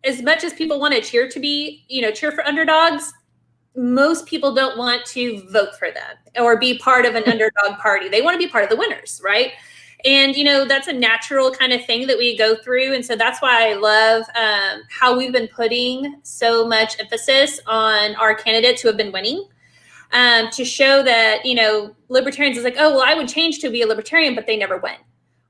as much as people want to cheer for underdogs, most people don't want to vote for them or be part of an underdog party. They want to be part of the winners, right? And, that's a natural kind of thing that we go through. And so that's why I love how we've been putting so much emphasis on our candidates who have been winning, to show that, libertarians is like, oh, well, I would change to be a libertarian, but they never win.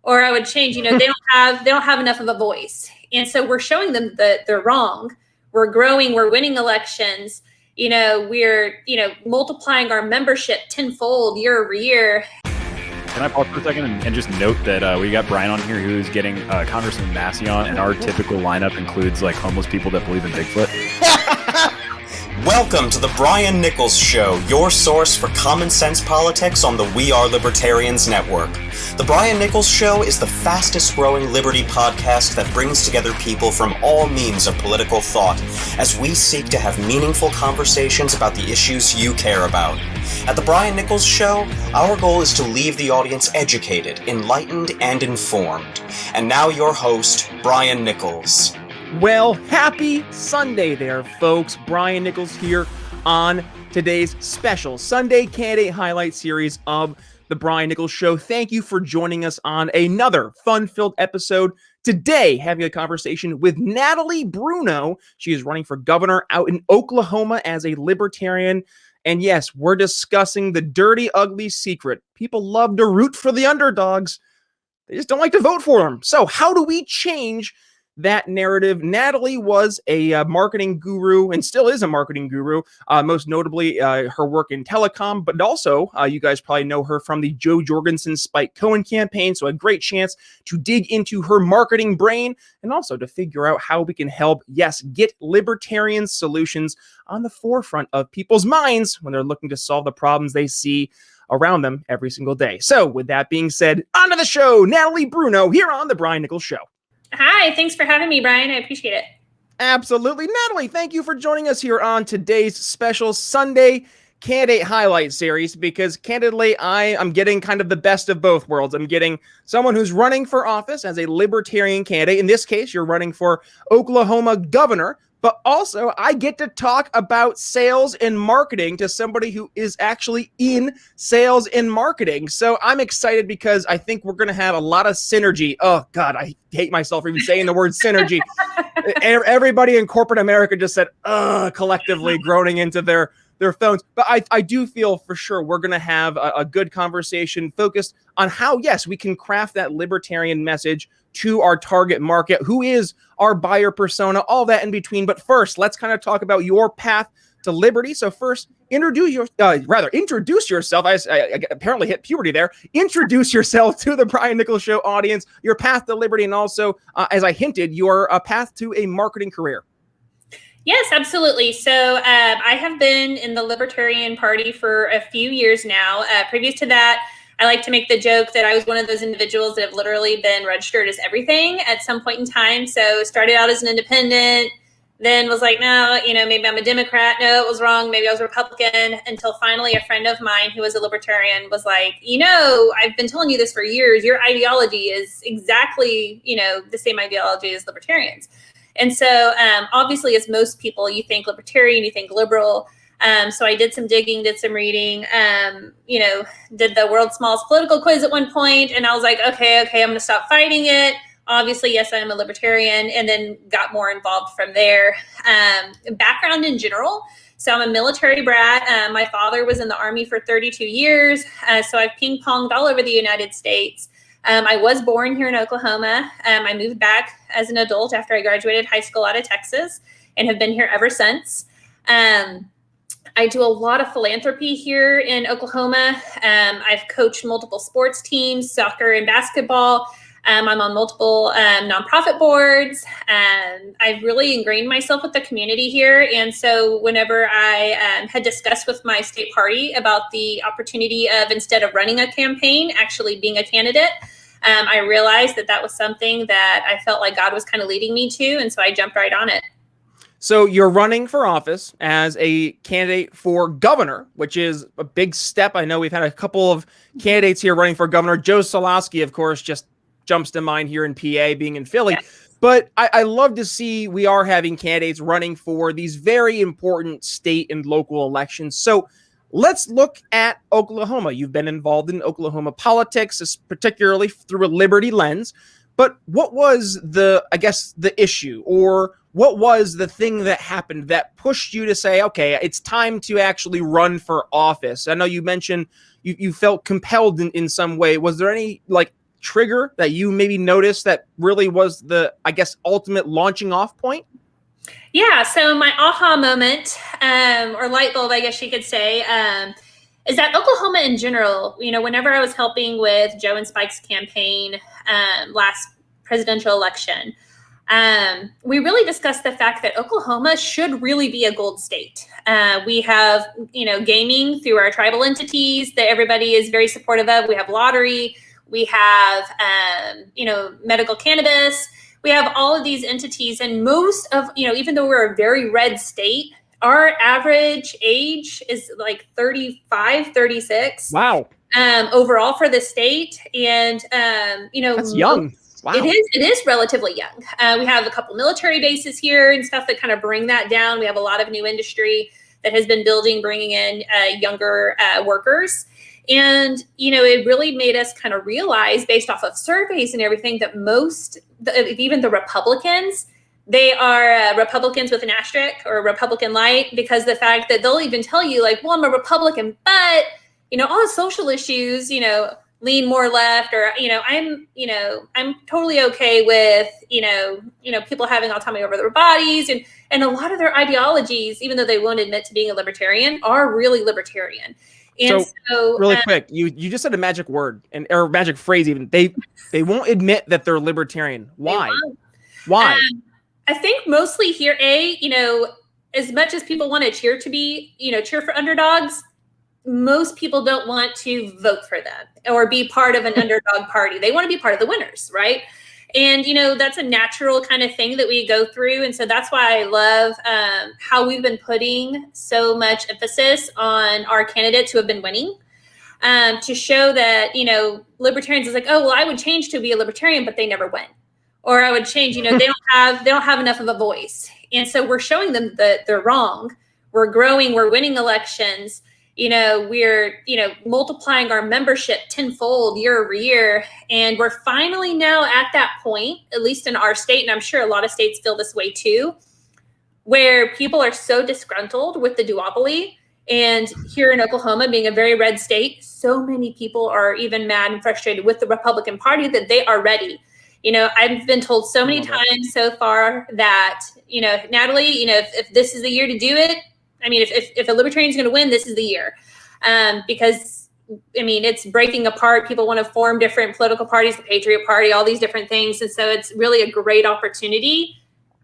Or I would change, they don't have enough of a voice. And so we're showing them that they're wrong. We're growing, we're winning elections. We're, multiplying our membership tenfold year over year. Can I pause for a second and just note that we got Brian on here who's getting Congressman Massey on, and our typical lineup includes like homeless people that believe in Bigfoot. Welcome to the Brian Nichols Show, your source for common sense politics on the We Are Libertarians network. The Brian Nichols Show is the fastest growing liberty podcast that brings together people from all means of political thought as we seek to have meaningful conversations about the issues you care about. At the Brian Nichols Show, our goal is to leave the audience educated, enlightened, and informed. And now your host, Brian Nichols. Well, happy Sunday there, folks. Brian Nichols here on today's special Sunday Candidate Highlight series of The Brian Nichols Show. Thank you for joining us on another fun-filled episode. Today, having a conversation with Natalie Bruno. She is running for governor out in Oklahoma as a libertarian. And yes, we're discussing the dirty, ugly secret. People love to root for the underdogs. They just don't like to vote for them. So how do we change that narrative? Natalie was a marketing guru and still is a marketing guru, most notably her work in telecom, but also you guys probably know her from the Joe Jorgensen Spike Cohen campaign. So a great chance to dig into her marketing brain and also to figure out how we can help, get libertarian solutions on the forefront of people's minds when they're looking to solve the problems they see around them every single day. So with that being said, on to the show, Natalie Bruno here on The Brian Nichols Show. Hi, thanks for having me, Brian. I appreciate it. Absolutely. Natalie, thank you for joining us here on today's special Sunday Candidate Highlight series, because candidly, I am getting kind of the best of both worlds. I'm getting someone who's running for office as a libertarian candidate. In this case, you're running for Oklahoma governor, but also I get to talk about sales and marketing to somebody who is actually in sales and marketing. So I'm excited because I think we're going to have a lot of synergy. Oh God, I hate myself for even saying the word synergy. Everybody in corporate America just said, collectively groaning into their phones. But I do feel for sure we're going to have a good conversation focused on how, yes, we can craft that libertarian message to our target market, who is our buyer persona, all that in between. But first, let's kind of talk about your path to liberty. So first, introduce yourself. I apparently hit puberty there. Introduce yourself to the Brian Nichols Show audience, your path to liberty, and also, as I hinted, your path to a marketing career. Yes, absolutely. So I have been in the Libertarian Party for a few years now. Previous to that, I like to make the joke that I was one of those individuals that have literally been registered as everything at some point in time. So started out as an independent, then was like, no, maybe I'm a Democrat. No, it was wrong. Maybe I was a Republican, until finally a friend of mine who was a libertarian was like, I've been telling you this for years. Your ideology is exactly, the same ideology as libertarians. And so obviously, as most people, you think libertarian, you think liberal. So I did some digging, did some reading, did the world's smallest political quiz at one point. And I was like, okay, I'm going to stop fighting it. Obviously, yes, I am a libertarian, and then got more involved from there. Background in general. So I'm a military brat. My father was in the Army for 32 years. So I've ping-ponged all over the United States. I was born here in Oklahoma. I moved back as an adult after I graduated high school out of Texas and have been here ever since. I do a lot of philanthropy here in Oklahoma. I've coached multiple sports teams, soccer and basketball. I'm on multiple nonprofit boards. I've really ingrained myself with the community here. And so whenever I had discussed with my state party about the opportunity of, instead of running a campaign, actually being a candidate, I realized that was something that I felt like God was kind of leading me to. And so I jumped right on it. So you're running for office as a candidate for governor, which is a big step. I know we've had a couple of candidates here running for governor. Joe Solosky, of course, just jumps to mind here in PA, being in Philly. Yes. But I love to see we are having candidates running for these very important state and local elections. So let's look at Oklahoma. You've been involved in Oklahoma politics, particularly through a liberty lens. But what was the issue, or what was the thing that happened that pushed you to say, okay, it's time to actually run for office? I know you mentioned you felt compelled in some way. Was there any trigger that you maybe noticed that really was the, ultimate launching off point? Yeah. So my aha moment, or light bulb, I guess you could say, is that Oklahoma in general, whenever I was helping with Joe and Spike's campaign last presidential election, we really discussed the fact that Oklahoma should really be a gold state. We have, gaming through our tribal entities that everybody is very supportive of. We have lottery. We have, medical cannabis. We have all of these entities, and most of, even though we're a very red state, our average age is like 35, 36. Wow. Overall for the state. And, that's young. Wow. It is relatively young. We have a couple military bases here and stuff that kind of bring that down. We have a lot of new industry that has been building, bringing in younger workers. And, it really made us kind of realize, based off of surveys and everything, that even the Republicans, they are Republicans with an asterisk or a Republican light, because the fact that they'll even tell you well, I'm a Republican, but, all social issues, lean more left, or, I'm totally okay with, people having autonomy over their bodies, and a lot of their ideologies, even though they won't admit to being a libertarian, are really libertarian. And so really quick, you just said a magic word or magic phrase. Even they won't admit that they're libertarian. Why? Why? I think mostly here, as much as people want to cheer for underdogs, most people don't want to vote for them or be part of an underdog party. They want to be part of the winners, right? And, that's a natural kind of thing that we go through. And so that's why I love how we've been putting so much emphasis on our candidates who have been winning, to show that, libertarians is oh, well, I would change to be a libertarian, but they never win. Or I would change, they don't have enough of a voice. And so we're showing them that they're wrong. We're growing, we're winning elections. We're, multiplying our membership tenfold year over year. And we're finally now at that point, at least in our state, and I'm sure a lot of states feel this way too, where people are so disgruntled with the duopoly. And here in Oklahoma, being a very red state, so many people are even mad and frustrated with the Republican Party that they are ready. I've been told so many times so far that, Natalie, if this is the year to do it, if a libertarian is going to win, this is the year, because, it's breaking apart. People want to form different political parties, the Patriot Party, all these different things. And so it's really a great opportunity.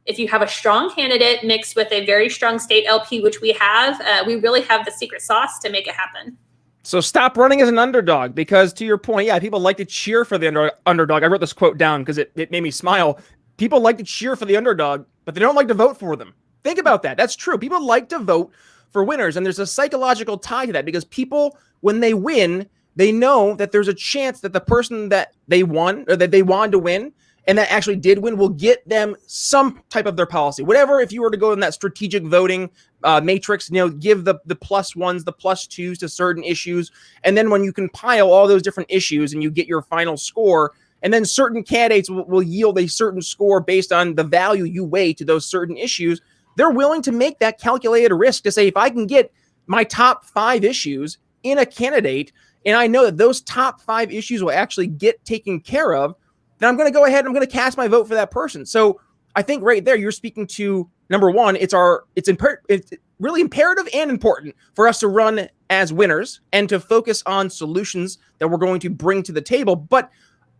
If you have a strong candidate mixed with a very strong state LP, which we have, we really have the secret sauce to make it happen. So stop running as an underdog, because to your point, people like to cheer for the underdog. I wrote this quote down because it made me smile. People like to cheer for the underdog, but they don't like to vote for them. Think about that. That's true. People like to vote for winners, and there's a psychological tie to that, because people, when they win, they know that there's a chance that the person that they won, or that they wanted to win, and that actually did win, will get them some type of their policy. Whatever, if you were to go in that strategic voting matrix, give the plus ones, the plus twos to certain issues, and then when you compile all those different issues and you get your final score, and then certain candidates will yield a certain score based on the value you weigh to those certain issues, they're willing to make that calculated risk to say, if I can get my top 5 issues in a candidate, and I know that those top 5 issues will actually get taken care of, then I'm going to go ahead and I'm going to cast my vote for that person. So I think right there, you're speaking to, number one, it's really imperative and important for us to run as winners and to focus on solutions that we're going to bring to the table. But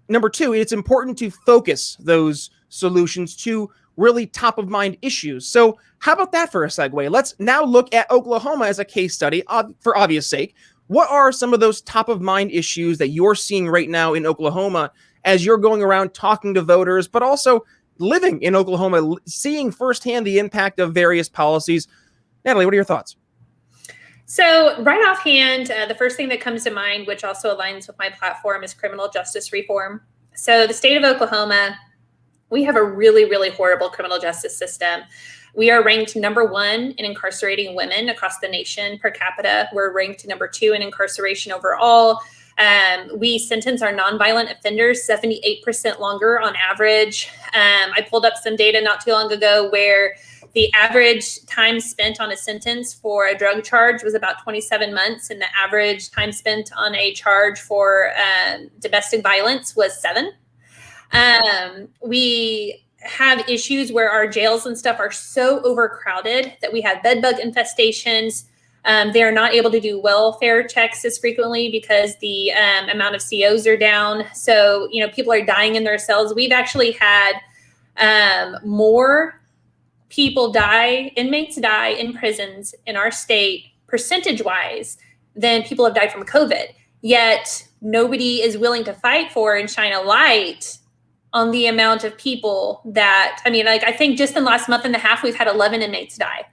number two, it's important to focus those solutions to really top of mind issues. So how about that for a segue? Let's now look at Oklahoma as a case study, for obvious sake. What are some of those top of mind issues that you're seeing right now in Oklahoma as you're going around talking to voters, but also living in Oklahoma, seeing firsthand the impact of various policies? Natalie, what are your thoughts? So right offhand, the first thing that comes to mind, which also aligns with my platform, is criminal justice reform. So the state of Oklahoma We have a really, really horrible criminal justice system. We are ranked number 1 in incarcerating women across the nation per capita. We're ranked number 2 in incarceration overall. We sentence our nonviolent offenders 78% longer on average. I pulled up some data not too long ago where the average time spent on a sentence for a drug charge was about 27 months, and the average time spent on a charge for domestic violence was 7. We have issues where our jails and stuff are so overcrowded that we have bed bug infestations. They are not able to do welfare checks as frequently because the amount of COs are down. So, people are dying in their cells. We've actually had more inmates die in prisons in our state, percentage-wise, than people have died from COVID. Yet nobody is willing to fight for and shine a light on the amount of people that, I think just in the last month and a half, we've had 11 inmates die.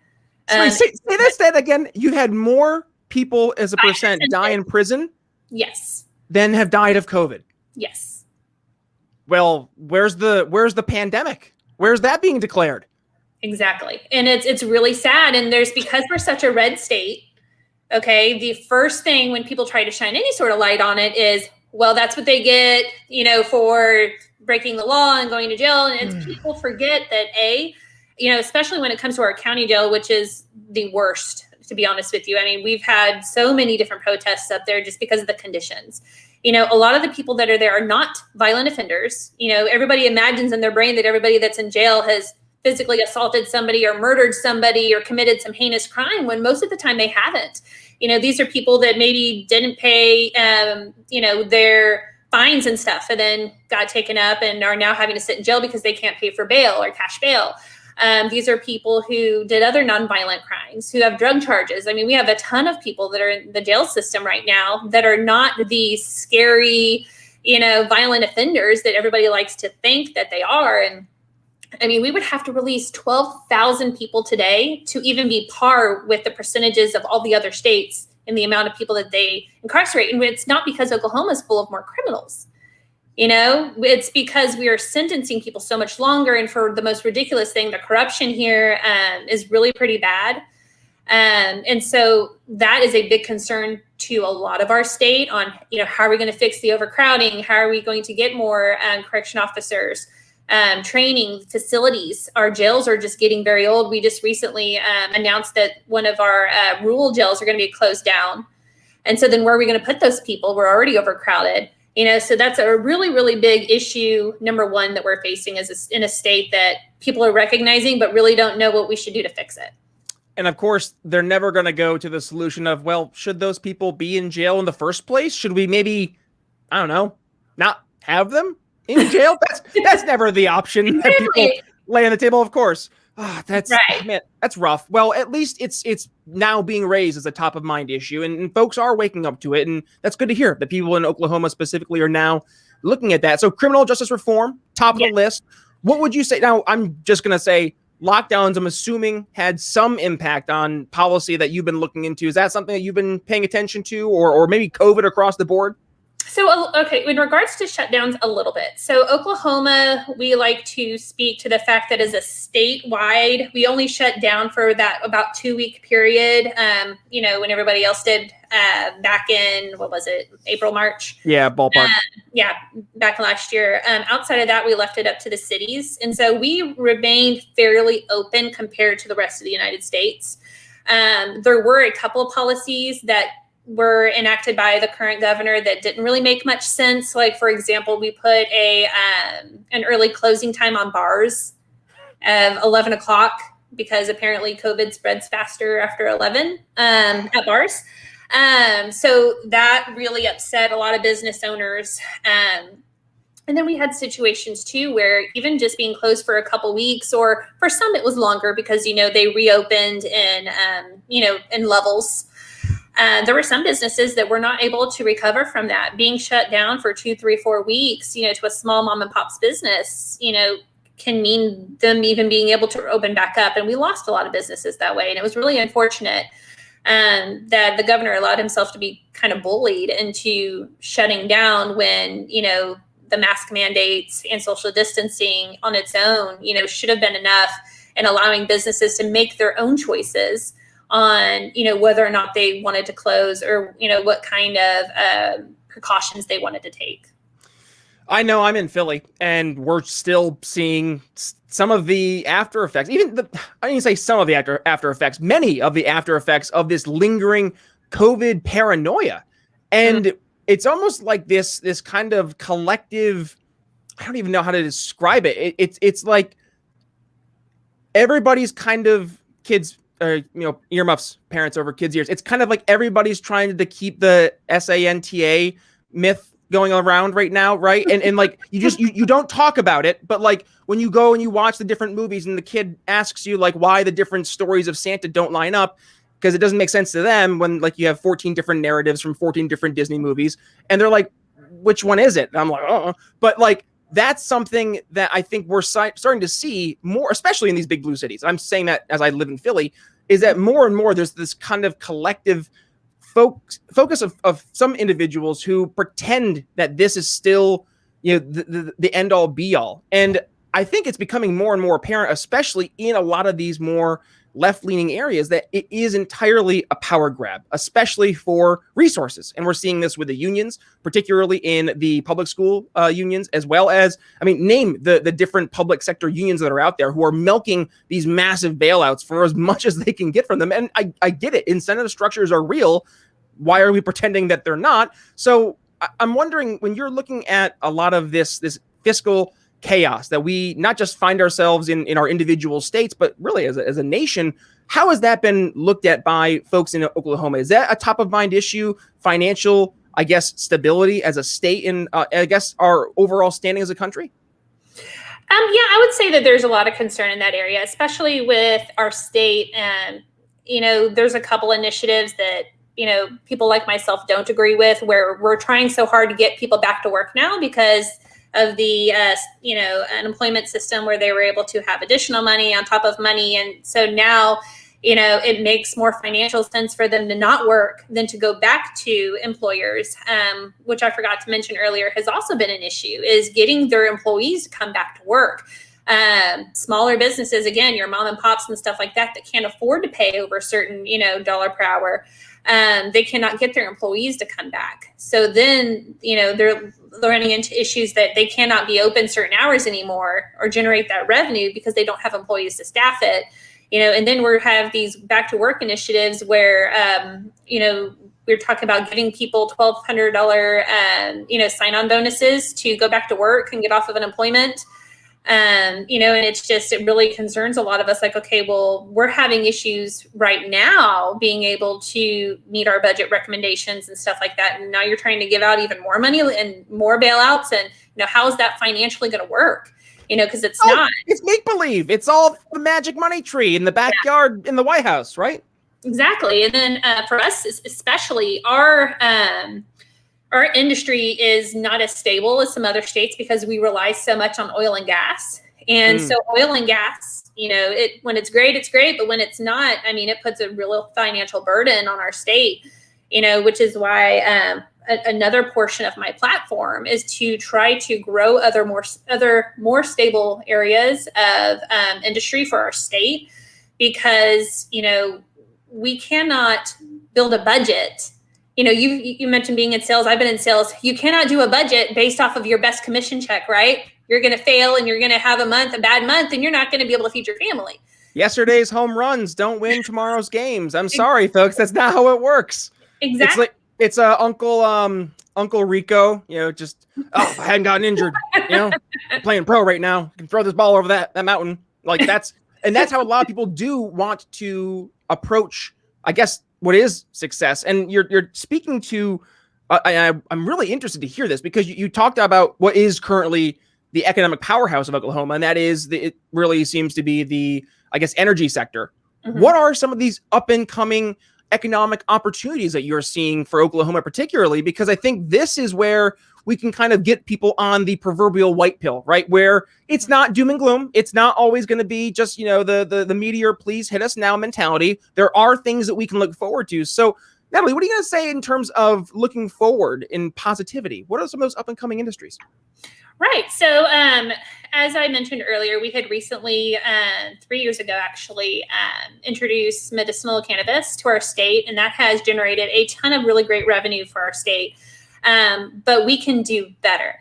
Sorry, say that again. You had more people as a percent die in prison? Yes. Than have died of COVID? Yes. Well, where's the pandemic? Where's that being declared? Exactly. And it's really sad. And because we're such a red state, okay, the first thing when people try to shine any sort of light on it is, well, that's what they get, for breaking the law and going to jail. And people forget that especially when it comes to our county jail, which is the worst, to be honest with you. We've had so many different protests up there just because of the conditions. A lot of the people that are there are not violent offenders. Everybody imagines in their brain that everybody that's in jail has physically assaulted somebody or murdered somebody or committed some heinous crime, when most of the time they haven't. These are people that maybe didn't pay, their fines and stuff, and then got taken up and are now having to sit in jail because they can't pay for bail or cash bail. These are people who did other nonviolent crimes, who have drug charges. We have a ton of people that are in the jail system right now that are not the scary, violent offenders that everybody likes to think that they are. And we would have to release 12,000 people today to even be par with the percentages of all the other states in the amount of people that they incarcerate. And it's not because Oklahoma is full of more criminals. It's because we are sentencing people so much longer. And for the most ridiculous thing, the corruption here is really pretty bad. And so that is a big concern to a lot of our state on, how are we going to fix the overcrowding? How are we going to get more correction officers? Training facilities. Our jails are just getting very old. We just recently announced that one of our rural jails are going to be closed down. And so then where are we going to put those people? We're already overcrowded. So that's a really, really big issue, number 1, that we're facing in a state that people are recognizing, but really don't know what we should do to fix it. And of course, they're never going to go to the solution of, well, should those people be in jail in the first place? Should we maybe, I don't know, not have them in jail? That's never the option that people lay on the table, of course. That's right. Man, that's rough. Well, at least it's now being raised as a top of mind issue, and folks are waking up to it, and that's good to hear that people in Oklahoma specifically are now looking at that. So criminal justice reform, top of the list. What would you say? Now, I'm just going to say lockdowns, I'm assuming, had some impact on policy that you've been looking into. Is that something that you've been paying attention to, or maybe COVID across the board? So, okay, in regards to shutdowns, a little bit. So Oklahoma, we like to speak to the fact that as a statewide, we only shut down for that about 2-week period, when everybody else did back in, what was it, April, March? Yeah, ballpark. Back last year. Outside of that, we left it up to the cities. And so we remained fairly open compared to the rest of the United States. There were a couple of policies that were enacted by the current governor that didn't really make much sense. Like, for example, we put an early closing time on bars of 11 o'clock because apparently COVID spreads faster after 11 at bars. So that really upset a lot of business owners. And then we had situations too where even just being closed for a couple weeks, or for some it was longer because, they reopened in levels. There were some businesses that were not able to recover from that. Being shut down for 2, 3, 4 weeks, to a small mom and pop's business, can mean them even being able to open back up. And we lost a lot of businesses that way. And it was really unfortunate that the governor allowed himself to be kind of bullied into shutting down when, the mask mandates and social distancing on its own, should have been enough, and allowing businesses to make their own choices on, whether or not they wanted to close, or, what kind of precautions they wanted to take. I know I'm in Philly, and we're still seeing some of the after effects. I didn't say some of the after effects, many of the after effects of this lingering COVID paranoia. And it's almost like this kind of collective, I don't even know how to describe it. It's like everybody's kind of kids, earmuffs, parents over kids' ears. It's kind of like everybody's trying to keep the SANTA myth going around right now, right? And like you don't talk about it, but like when you go and you watch the different movies and the kid asks you like why the different stories of Santa don't line up, because it doesn't make sense to them when like you have 14 different narratives from 14 different Disney movies, and they're like, which one is it? And I'm like, but like that's something that I think we're starting to see more, especially in these big blue cities. I'm saying that as I live in Philly, is that more and more there's this kind of collective focus of some individuals who pretend that this is still, the end all be all. And I think it's becoming more and more apparent, especially in a lot of these more left-leaning areas, that it is entirely a power grab, especially for resources. And we're seeing this with the unions, particularly in the public school unions, as well as, name the different public sector unions that are out there who are milking these massive bailouts for as much as they can get from them. And I get it. Incentive structures are real. Why are we pretending that they're not? So I'm wondering, when you're looking at a lot of this fiscal chaos that we not just find ourselves in our individual states, but really as a nation, how has that been looked at by folks in Oklahoma? Is that a top of mind issue? Financial, stability as a state, and our overall standing as a country? Yeah, I would say that there's a lot of concern in that area, especially with our state. And, there's a couple initiatives that, people like myself don't agree with, where we're trying so hard to get people back to work now because of the, unemployment system, where they were able to have additional money on top of money. And so now, it makes more financial sense for them to not work than to go back to employers, which I forgot to mention earlier has also been an issue, is getting their employees to come back to work. Smaller businesses, again, your mom and pops and stuff like that can't afford to pay over a certain, dollar per hour. They cannot get their employees to come back. So then, they're running into issues that they cannot be open certain hours anymore or generate that revenue because they don't have employees to staff it. And then we have these back to work initiatives where, we're talking about giving people $1,200, sign-on bonuses to go back to work and get off of unemployment. And it really concerns a lot of us, like, okay, well, we're having issues right now being able to meet our budget recommendations and stuff like that. And now you're trying to give out even more money and more bailouts. And, how is that financially going to work? Because it's not. It's make-believe. It's all the magic money tree in the backyard in the White House, right? Exactly. And then for us, especially, our industry is not as stable as some other states because we rely so much on oil and gas. And so oil and gas, when it's great, it's great. But when it's not, it puts a real financial burden on our state, which is why another portion of my platform is to try to grow other more stable areas of industry for our state, because, we cannot build a budget. You mentioned being in sales. I've been in sales. You cannot do a budget based off of your best commission check, right? You're going to fail, and you're going to have a bad month, and you're not going to be able to feed your family. Yesterday's home runs don't win tomorrow's games. I'm sorry, folks. That's not how it works. Exactly. It's Uncle Rico, I hadn't gotten injured, playing pro right now. I can throw this ball over that mountain. Like that's how a lot of people do want to approach, I guess, what is success. And you're speaking to, I'm really interested to hear this, because you talked about what is currently the economic powerhouse of Oklahoma, and that is it really seems to be the, I guess, energy sector. Mm-hmm. What are some of these up and coming economic opportunities that you're seeing for Oklahoma particularly? Because I think this is where we can kind of get people on the proverbial white pill, right? Where it's not doom and gloom. It's not always going to be just, the meteor, please hit us now mentality. There are things that we can look forward to. So Natalie, what are you going to say in terms of looking forward in positivity? What are some of those up-and-coming industries? Right. So as I mentioned earlier, we had recently, 3 years ago, actually, introduced medicinal cannabis to our state, and that has generated a ton of really great revenue for our state. But we can do better.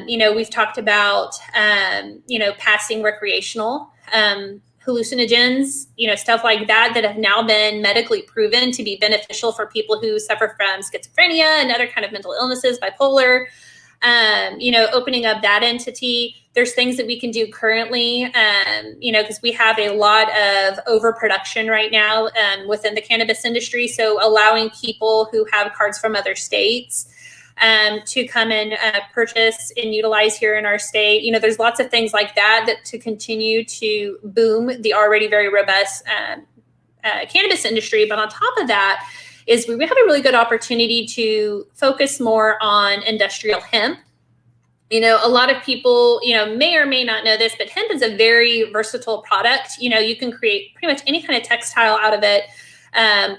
We've talked about, passing recreational hallucinogens, stuff like that have now been medically proven to be beneficial for people who suffer from schizophrenia and other kind of mental illnesses, bipolar. Opening up that entity. There's things that we can do currently, because we have a lot of overproduction right now within the cannabis industry. So allowing people who have cards from other states to come and purchase and utilize here in our state. There's lots of things like that to continue to boom the already very robust cannabis industry. But on top of that, is we have a really good opportunity to focus more on industrial hemp. A lot of people, may or may not know this, but hemp is a very versatile product. You can create pretty much any kind of textile out of it,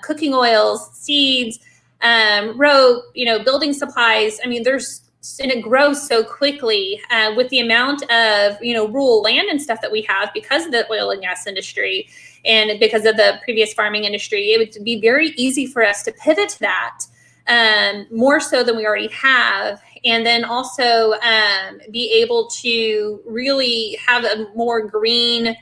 cooking oils, seeds, rope, building supplies. And it grows so quickly with the amount of, rural land and stuff that we have because of the oil and gas industry. And because of the previous farming industry, it would be very easy for us to pivot to that more so than we already have. And then also be able to really have a more green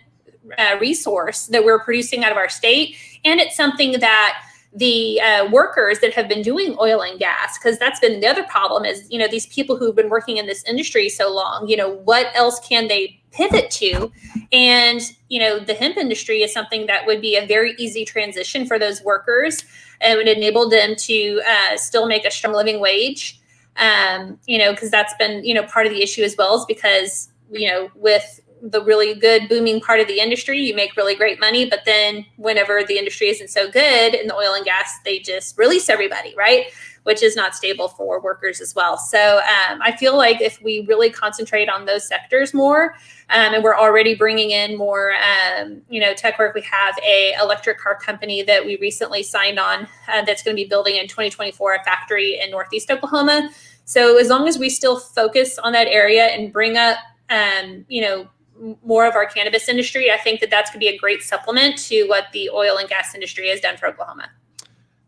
resource that we're producing out of our state. And it's something that the workers that have been doing oil and gas, because that's been the other problem is, these people who've been working in this industry so long, what else can they pivot to? And, the hemp industry is something that would be a very easy transition for those workers. It would enable them to still make a strong living wage, because that's been, part of the issue as well, is because, with the really good booming part of the industry, you make really great money, but then whenever the industry isn't so good in the oil and gas, they just release everybody, right? Which is not stable for workers as well. So I feel like if we really concentrate on those sectors more, and we're already bringing in more, tech work. We have a electric car company that we recently signed on that's going to be building in 2024 a factory in Northeast Oklahoma. So as long as we still focus on that area and bring up, more of our cannabis industry, I think that that's going to be a great supplement to what the oil and gas industry has done for Oklahoma.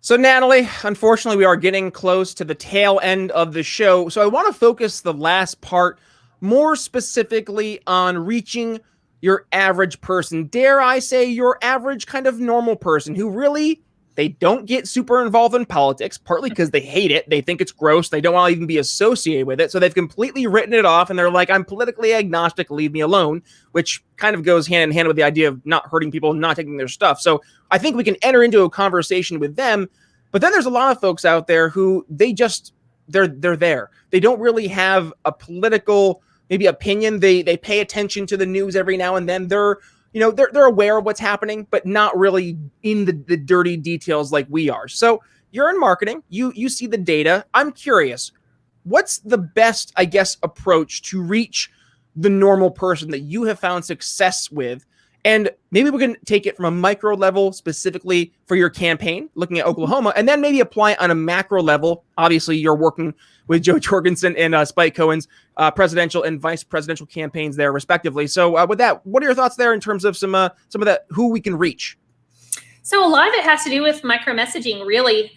So, Natalie, unfortunately, we are getting close to the tail end of the show. So I want to focus the last part more specifically on reaching your average person. Dare I say your average kind of normal person who really, they don't get super involved in politics, partly because they hate it. They think it's gross. They don't want to even be associated with it. So they've completely written it off and they're like, I'm politically agnostic, leave me alone, which kind of goes hand in hand with the idea of not hurting people, not taking their stuff. So I think we can enter into a conversation with them. But then there's a lot of folks out there who they're there. They don't really have a political maybe opinion. They pay attention to the news every now and then. They're aware of what's happening, but not really in the dirty details like we are. So you're in marketing. You see the data. I'm curious, what's the best, I guess, approach to reach the normal person that you have found success with? And maybe we can take it from a micro level specifically for your campaign, looking at Oklahoma, and then maybe apply it on a macro level. Obviously, you're working with Joe Jorgensen and Spike Cohen's presidential and vice presidential campaigns there, respectively. So with that, what are your thoughts there in terms of some of that, who we can reach? So a lot of it has to do with micro messaging, really.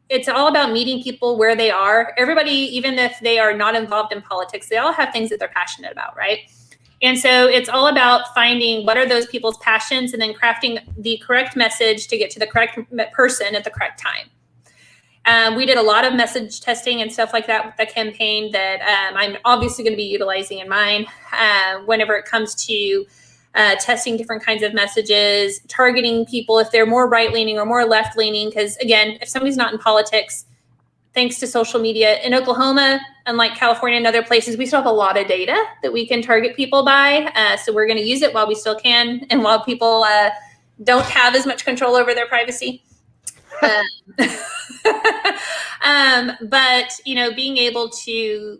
It's all about meeting people where they are. Everybody, even if they are not involved in politics, they all have things that they're passionate about, right? And so it's all about finding what are those people's passions and then crafting the correct message to get to the correct person at the correct time. We did a lot of message testing and stuff like that with the campaign that I'm obviously going to be utilizing in mine whenever it comes to testing different kinds of messages, targeting people if they're more right-leaning or more left-leaning. Because again, if somebody's not in politics, thanks to social media in Oklahoma, unlike California and other places, we still have a lot of data that we can target people by. So we're going to use it while we still can and while people don't have as much control over their privacy. But, being able to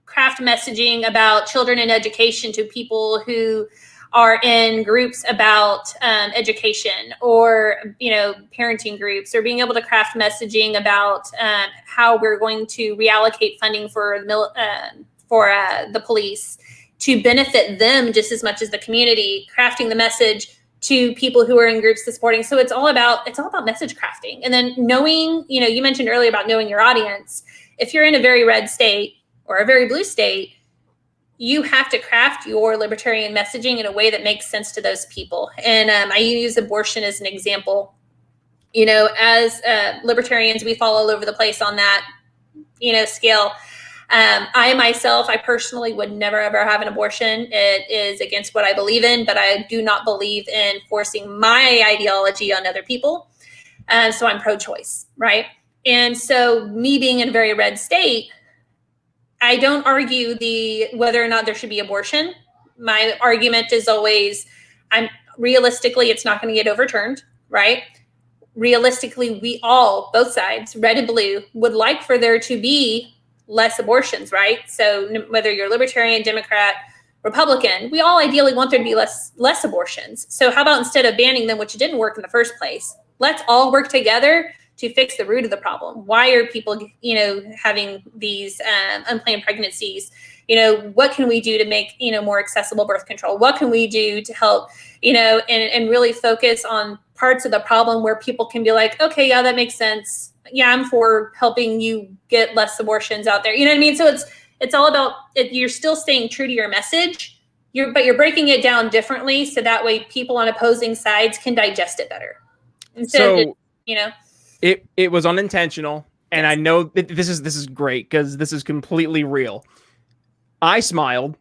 craft messaging about children and education to people who are in groups about education, or parenting groups, or being able to craft messaging about how we're going to reallocate funding for the police to benefit them just as much as the community, crafting the message to people who are in groups supporting. So it's all about message crafting. And then knowing, you mentioned earlier about knowing your audience. If you're in a very red state or a very blue state, you have to craft your libertarian messaging in a way that makes sense to those people. And I use abortion as an example. As libertarians, we fall all over the place on that, scale. I personally would never, ever have an abortion. It is against what I believe in, but I do not believe in forcing my ideology on other people. So I'm pro-choice, right? And so me being in a very red state, I don't argue whether or not there should be abortion. My argument is always, realistically, it's not going to get overturned, right? Realistically, we all, both sides, red and blue, would like for there to be less abortions, right? So whether you're Libertarian, Democrat, Republican, we all ideally want there to be less abortions. So how about instead of banning them, which didn't work in the first place, let's all work together to fix the root of the problem. Why are people, having these unplanned pregnancies? What can we do to make, more accessible birth control? What can we do to help, and really focus on parts of the problem where people can be like, okay, yeah, that makes sense. Yeah, I'm for helping you get less abortions out there. You know what I mean? So it's all about you're still staying true to your message, but you're breaking it down differently, so that way people on opposing sides can digest it better. Instead of, It was unintentional, and I know that this is great because this is completely real. I smiled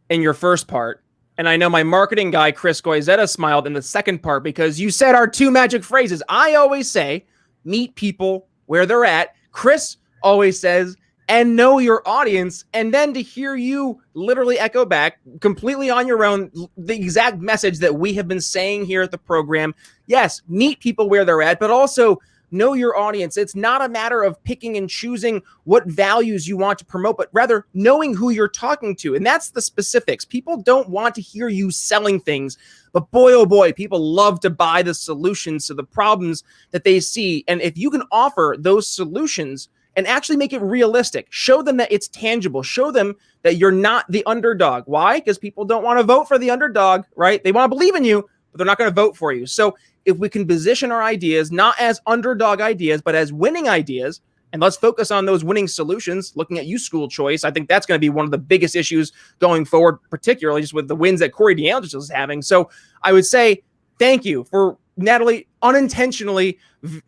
in your first part, and I know my marketing guy Chris Goizetta smiled in the second part because you said our two magic phrases. I always say, meet people where they're at. Chris always says, and know your audience. And then to hear you literally echo back completely on your own the exact message that we have been saying here at the program. Yes, meet people where they're at, but also know your audience. It's not a matter of picking and choosing what values you want to promote, but rather knowing who you're talking to. And that's the specifics. People don't want to hear you selling things, but boy, oh boy, people love to buy the solutions to the problems that they see. And if you can offer those solutions and actually make it realistic, show them that it's tangible, show them that you're not the underdog. Why? Because people don't want to vote for the underdog, right? They want to believe in you, but they're not going to vote for you. So if we can position our ideas not as underdog ideas, but as winning ideas, and let's focus on those winning solutions, looking at school choice, I think that's going to be one of the biggest issues going forward, particularly just with the wins that Corey DeAngelo is having. So I would say thank you for Natalie unintentionally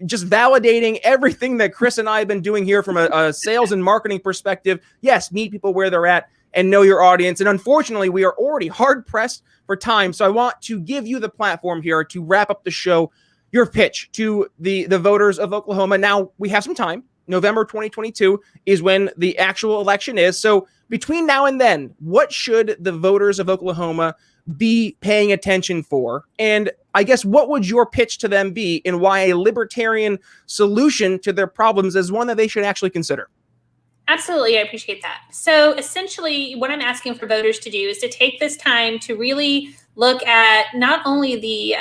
just validating everything that Chris and I have been doing here from a sales and marketing perspective. Yes, meet people where they're at and know your audience. And unfortunately, we are already hard pressed for time. So I want to give you the platform here to wrap up the show, your pitch to the voters of Oklahoma. Now we have some time. November 2022 is when the actual election is. So between now and then, what should the voters of Oklahoma be paying attention for? And I guess what would your pitch to them be, and why a libertarian solution to their problems is one that they should actually consider? Absolutely. I appreciate that. So essentially what I'm asking for voters to do is to take this time to really look at not only the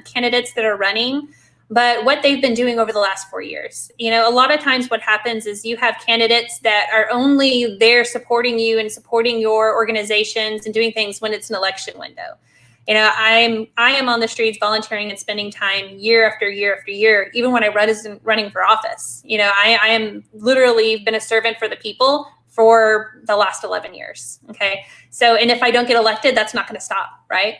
candidates that are running, but what they've been doing over the last 4 years. A lot of times what happens is you have candidates that are only there supporting you and supporting your organizations and doing things when it's an election window. I am on the streets volunteering and spending time year after year after year, even when I wasn't running for office. I am literally been a servant for the people for the last 11 years. Okay. So, and if I don't get elected, that's not going to stop, right?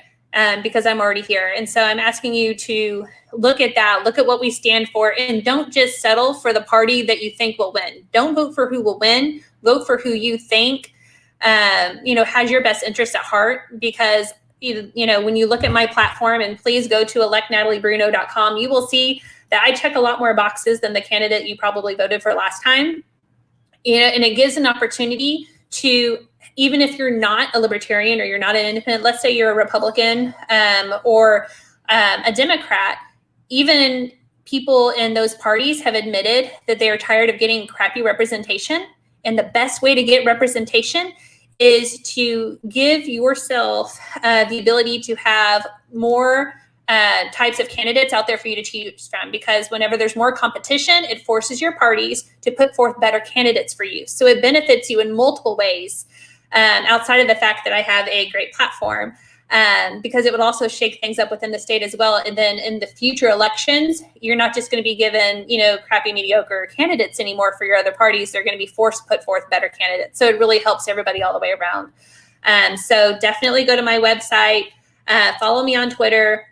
Because I'm already here. And so I'm asking you to look at that, look at what we stand for, and don't just settle for the party that you think will win. Don't vote for who will win. Vote for who you think, has your best interest at heart. Because when you look at my platform, and please go to electnataliebruno.com, you will see that I check a lot more boxes than the candidate you probably voted for last time. And it gives an opportunity to, even if you're not a libertarian or you're not an independent, let's say you're a Republican or a Democrat, even people in those parties have admitted that they are tired of getting crappy representation. And the best way to get representation is to give yourself the ability to have more types of candidates out there for you to choose from, because whenever there's more competition, it forces your parties to put forth better candidates for you. So it benefits you in multiple ways, outside of the fact that I have a great platform, because it would also shake things up within the state as well. And then in the future elections, you're not just going to be given, crappy, mediocre candidates anymore for your other parties. They're going to be forced to put forth better candidates. So it really helps everybody all the way around. So definitely go to my website, follow me on Twitter,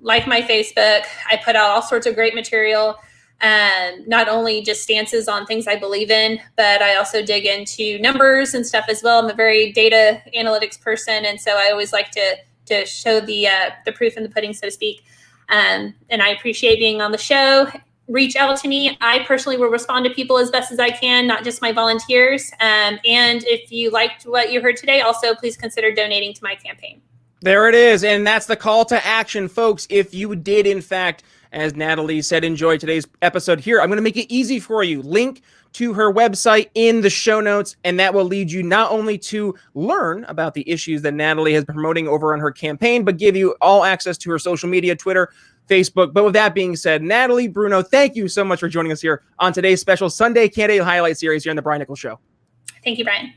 like my Facebook. I put out all sorts of great material. Not only just stances on things I believe in, but I also dig into numbers and stuff as well. I'm a very data analytics person, and so I always like to show the proof in the pudding, so to speak. And I appreciate being on the show. Reach out to me. I personally will respond to people as best as I can, not just my volunteers. And if you liked what you heard today, also please consider donating to my campaign. There it is, and that's the call to action, folks. If you did, in fact, as Natalie said, enjoy today's episode here, I'm going to make it easy for you. Link to her website in the show notes, and that will lead you not only to learn about the issues that Natalie has been promoting over on her campaign, but give you all access to her social media, Twitter, Facebook. But with that being said, Natalie Bruno, thank you so much for joining us here on today's special Sunday Candidate Highlight Series here on The Brian Nichols Show. Thank you, Brian.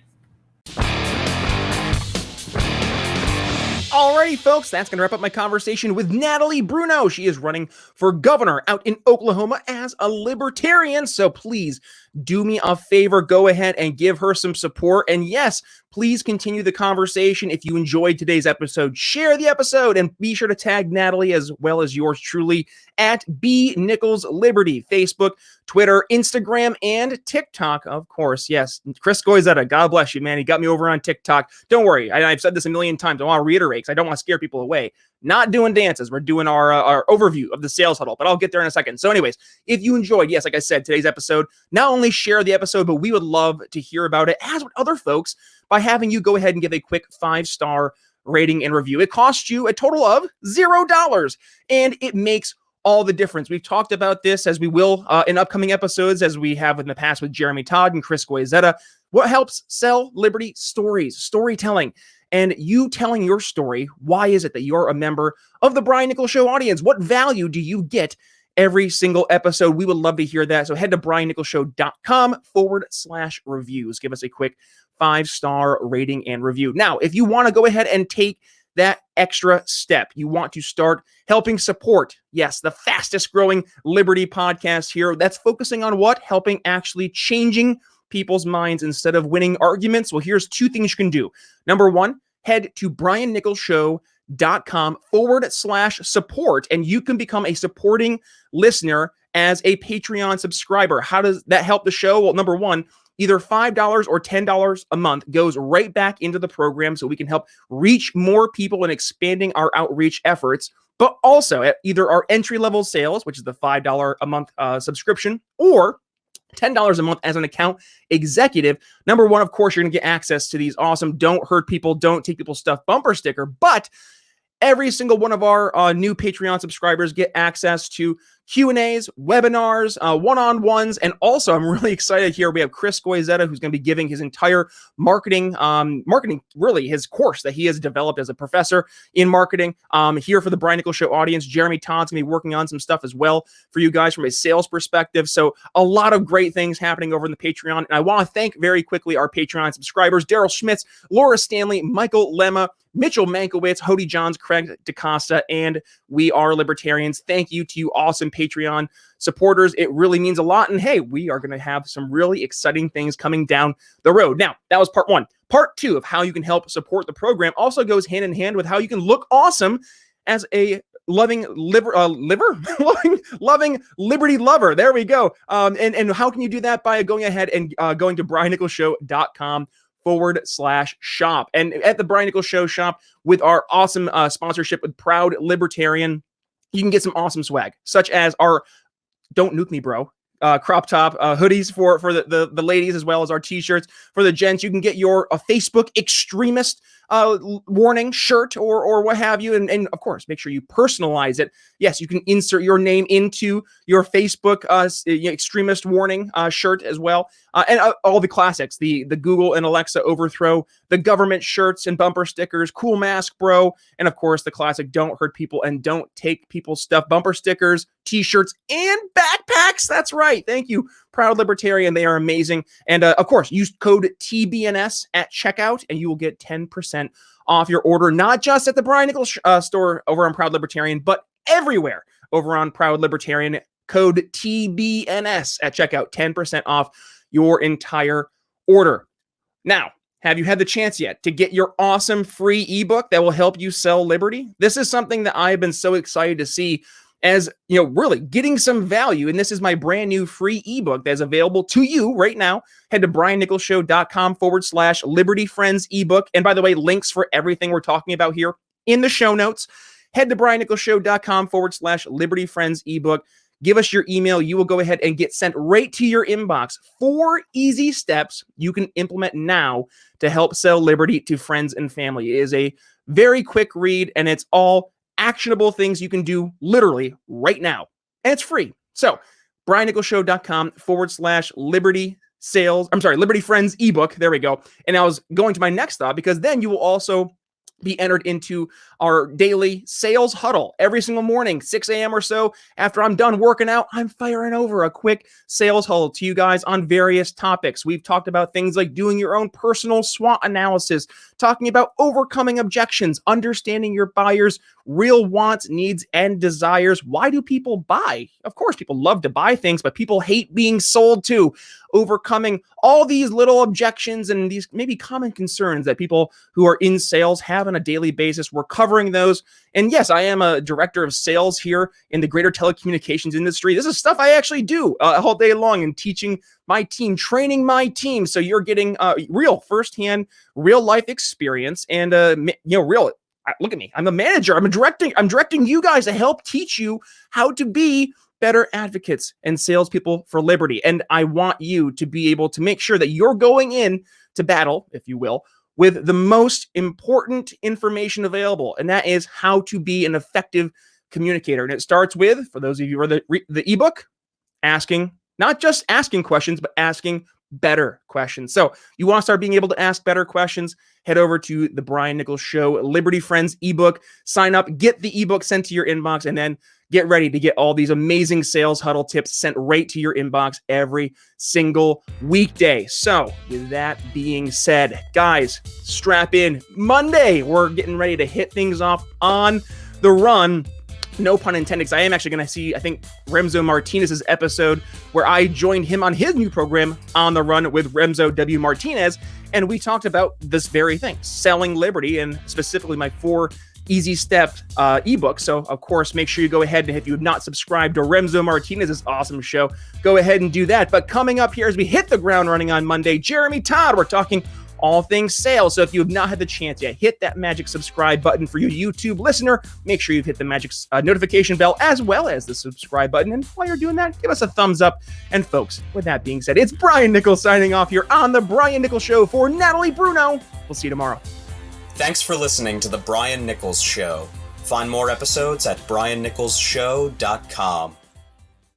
Alrighty, folks, that's going to wrap up my conversation with Natalie Bruno. She is running for governor out in Oklahoma as a Libertarian, so please do me a favor, go ahead and give her some support. And yes, please continue the conversation. If you enjoyed today's episode, share the episode and be sure to tag Natalie as well as yours truly at B Nichols Liberty, Facebook, Twitter, Instagram, and TikTok, of course. Yes, Chris Goizetta, God bless you, man. He got me over on TikTok. Don't worry, I've said this a million times. I want to reiterate because I don't want to scare people away. Not doing dances. We're doing our overview of the sales huddle, but I'll get there in a second. So anyways, if you enjoyed, yes, like I said, today's episode, not only share the episode, but we would love to hear about it, as would other folks, by having you go ahead and give a quick 5-star rating and review. It costs you a total of $0, and it makes all the difference. We've talked about this, as we will in upcoming episodes, as we have in the past with Jeremy Todd and Chris Goizetta. What helps sell Liberty stories, storytelling, and you telling your story. Why is it that you're a member of the Brian Nichols Show audience? What value do you get every single episode? We would love to hear that. So head to briannicholsshow.com/reviews. Give us a quick 5-star rating and review. Now, if you want to go ahead and take that extra step, you want to start helping support, yes, the fastest growing Liberty podcast here, that's focusing on what? Helping actually changing people's minds instead of winning arguments. Well, here's 2 things you can do. Number 1, head to briannicholsshow.com/support, and you can become a supporting listener as a Patreon subscriber. How does that help the show? Well, number 1, either $5 or $10 a month goes right back into the program so we can help reach more people in expanding our outreach efforts. But also at either our entry-level sales, which is the $5 a month subscription, or $10 a month as an account executive. Number 1, of course, you're going to get access to these awesome Don't Hurt People, Don't Take People's Stuff bumper sticker, but every single one of our new Patreon subscribers get access to Q&As, webinars, one-on-ones, and also I'm really excited here. We have Chris Goizetta, who's going to be giving his entire marketing, really his course that he has developed as a professor in marketing here for the Brian Nichols Show audience. Jeremy Todd's going to be working on some stuff as well for you guys from a sales perspective. So a lot of great things happening over in the Patreon. And I want to thank very quickly our Patreon subscribers, Daryl Schmitz, Laura Stanley, Michael Lemma, Mitchell Mankiewicz, Hody Johns, Craig DaCosta, and We Are Libertarians. Thank you to you awesome Patreon supporters. It really means a lot. And hey, we are going to have some really exciting things coming down the road. Now, that was part 1. Part 2 of how you can help support the program also goes hand in hand with how you can look awesome as a loving loving liberty lover. There we go. And how can you do that? By going ahead and going to briannicholsshow.com/shop. And at the Brian Nichols Show shop, with our awesome sponsorship with Proud Libertarian, you can get some awesome swag, such as our Don't Nuke Me Bro crop top hoodies for the ladies, as well as our t-shirts for the gents. You can get your Facebook extremist warning shirt or what have you, and of course make sure you personalize it. Yes, you can insert your name into your Facebook extremist warning shirt as well, and all the classics, the Google and Alexa overthrow the government shirts and bumper stickers, cool mask bro, and of course the classic don't hurt people and don't take people's stuff bumper stickers, t-shirts, and backpacks. That's right, thank you, Proud Libertarian. They are amazing. And of course, use code TBNS at checkout and you will get 10% off your order, not just at the Brian Nichols store over on Proud Libertarian, but everywhere over on Proud Libertarian. Code TBNS at checkout, 10% off your entire order. Now, have you had the chance yet to get your awesome free ebook that will help you sell liberty? This is something that I've been so excited to see, as really getting some value. And this is my brand new free ebook that's available to you right now. Head to briannicholsshow.com/Liberty Friends ebook. And by the way, links for everything we're talking about here in the show notes. Head to briannicholsshow.com/Liberty Friends ebook. Give us your email. You will go ahead and get sent right to your inbox 4 easy steps you can implement now to help sell liberty to friends and family. It is a very quick read, and it's all actionable things you can do literally right now. And it's free. So briannicholsshow.com/Liberty Friends ebook. There we go. And I was going to my next thought, because then you will also be entered into our daily sales huddle every single morning, 6 a.m. or so. After I'm done working out, I'm firing over a quick sales huddle to you guys on various topics. We've talked about things like doing your own personal SWOT analysis, talking about overcoming objections, understanding your buyers' real wants, needs, and desires. Why do people buy? Of course, people love to buy things, but people hate being sold to. Overcoming all these little objections and these maybe common concerns that people who are in sales have on a daily basis. We're covering those. And yes, I am a director of sales here in the greater telecommunications industry. This is stuff I actually do all day long, and teaching my team, training my team. So you're getting real firsthand, real life experience, and real. Look at me. I'm a manager. I'm directing you guys to help teach you how to be better advocates and salespeople for liberty. And I want you to be able to make sure that you're going in to battle, if you will, with the most important information available. And that is how to be an effective communicator. And it starts with, for those of you who are the ebook, asking, not just asking questions, but asking better questions. So you want to start being able to ask better questions, head over to the Brian Nichols Show Liberty Friends ebook, sign up, get the ebook sent to your inbox, and then get ready to get all these amazing sales huddle tips sent right to your inbox every single weekday. So with that being said, guys, strap in. Monday, we're getting ready to hit things off on the run. No pun intended, because I am actually going to see, I think, Remzo Martinez's episode where I joined him on his new program, On the Run with Remzo W. Martinez, and we talked about this very thing, selling liberty, and specifically my 4 easy step ebook. So of course, make sure you go ahead, and if you have not subscribed to Remzo Martinez's awesome show, go ahead and do that. But coming up here as we hit the ground running on Monday, Jeremy Todd, we're talking all things sales. So if you have not had the chance yet, hit that magic subscribe button. For you YouTube listener, make sure you've hit the magic notification bell as well as the subscribe button. And while you're doing that, give us a thumbs up. And folks, with that being said, it's Brian Nichols signing off here on the Brian Nichols Show for Natalie Bruno. We'll see you tomorrow. Thanks for listening to The Brian Nichols Show. Find more episodes at briannicholsshow.com.